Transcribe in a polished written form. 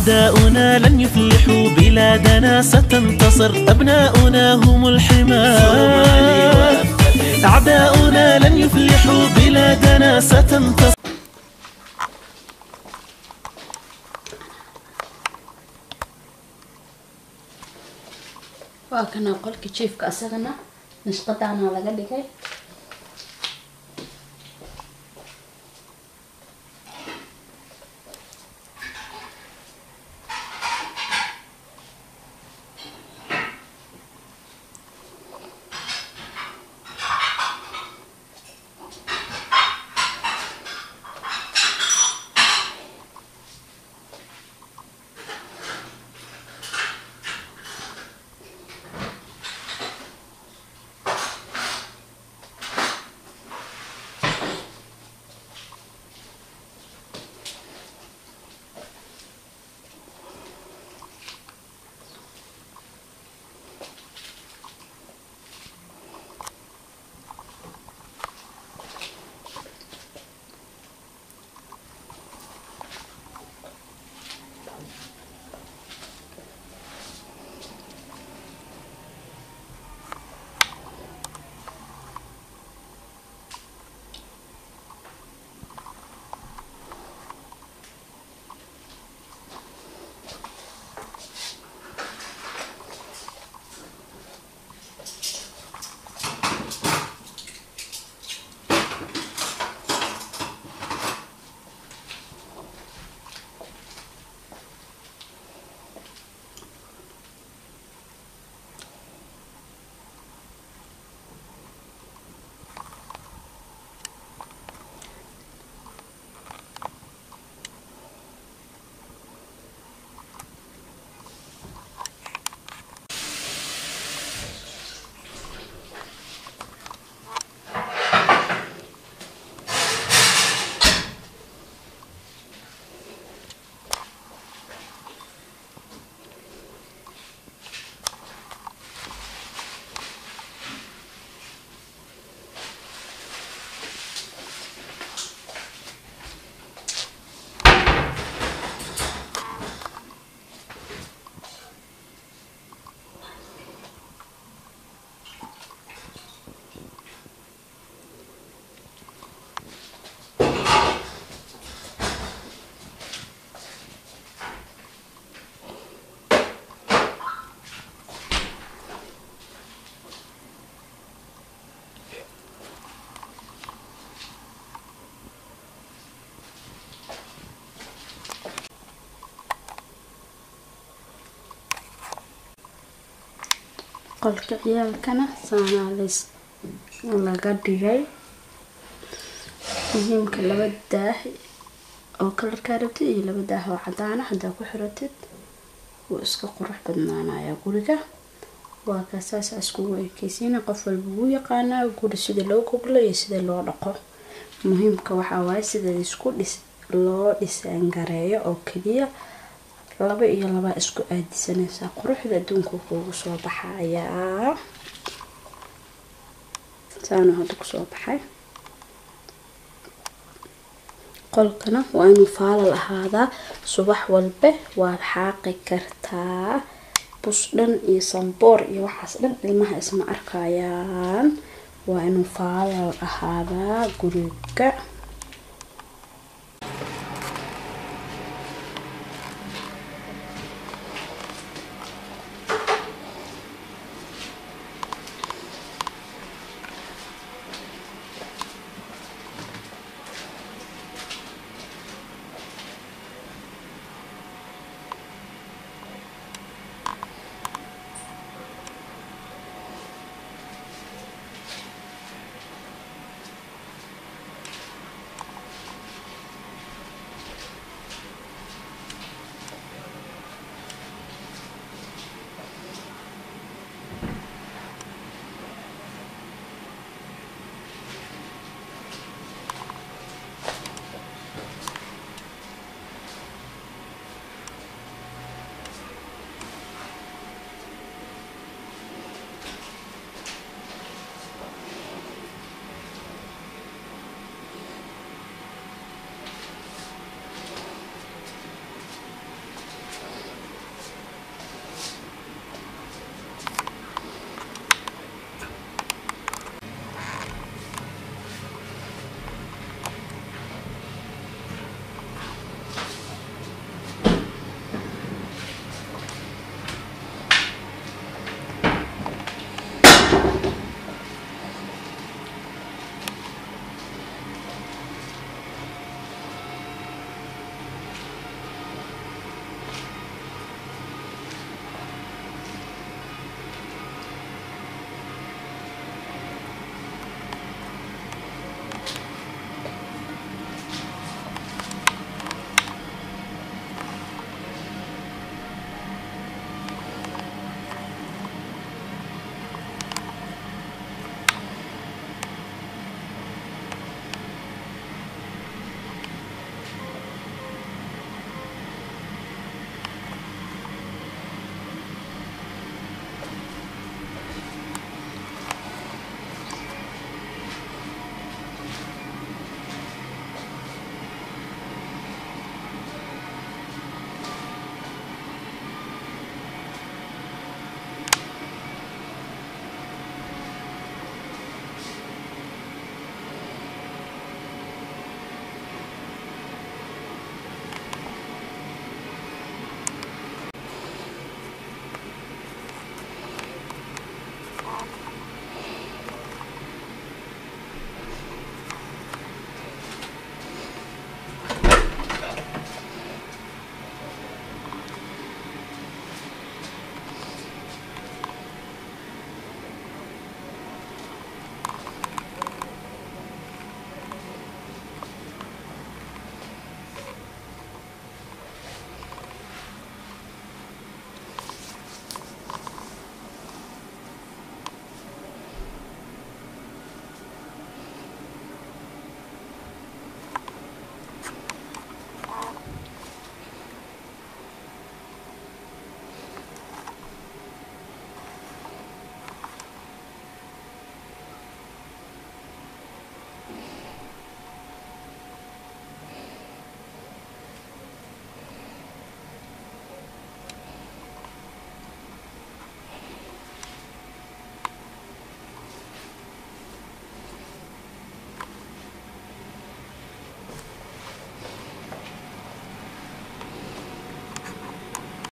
أعداؤنا لن يفلحوا بلادنا ستنتصر أبناؤنا هم الحماة أعداؤنا لن يفلحوا بلادنا ستنتصر وكنا قولك شيف كأسرنا نشقطعنا على قدك qolka ciyaalkana saanaaleys laga dhigay muhiimka laba daah oo kalarka rabtid iyo laba daah oo cadaan ah hadaa ku xiratid wuu iska qurux badnaanaya guriga waa ka saas isku ekeysiina qof walba uu yaqaan guri sida loo goglo iyo sida loo dhaqo muhiimka waxa waaye sida isku loo dhisaan gareeyo oo kaliya laba iyo laba isku aadisanaysa quruxda adduunka kuugu soo baxaya saano hada ku soo baxay qolkana waa inuu faalal ahaadaa subax walba waad xaaqi kartaa busdhan iyo samboor iyo waxaas dhan ilmaha isma arkayaan waa inuu faalal ahaadaa guriga